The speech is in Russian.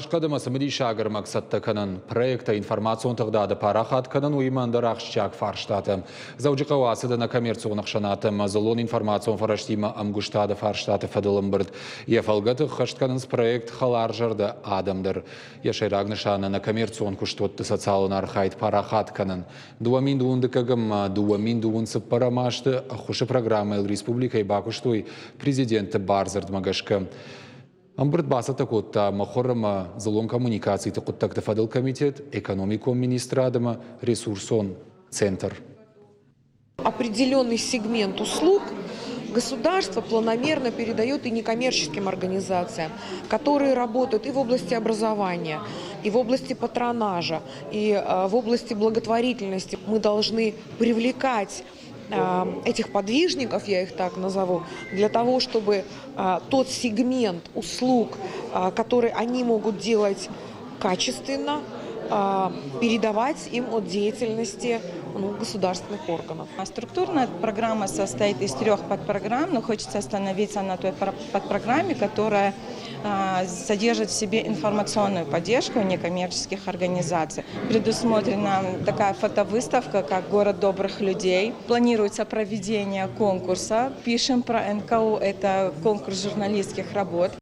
Башқадыма самыди шагыр мақсатты канын проекта информацион тағдады парахат канын уймандар ақшчак фарштаты. Заужиқау асыдына коммерцион ақшанаты мазылон информацион фараштима амгуштады фарштаты фадылым бірд. Ефалгаты қаштканынс проект халар жарды адамдыр. Ешайрагны шаны на коммерцион куштотты социалын архайт парахат канын. Дуамин дуынды кагым, дуамин дуынсы парамашты ахушы программы республикай бакуштуй президенті Барзард Магашка. Амбрд басата котта махорама залон коммуникации тақуттак тафадыл комитет, экономиком министрадама, ресурсон центр. Определенный сегмент услуг государство планомерно передает и некоммерческим организациям, которые работают и в области образования, и в области патронажа, и в области благотворительности. Мы должны привлекать этих подвижников, я их так назову, для того, чтобы тот сегмент услуг, который они могут делать качественно, передавать им от деятельности государственных органов. Структурная программа состоит из 3 подпрограмм, но хочется остановиться на той подпрограмме, которая содержит в себе информационную поддержку некоммерческих организаций. Предусмотрена такая фотовыставка, как «Город добрых людей». Планируется проведение конкурса. Пишем про НКО, это конкурс журналистских работ.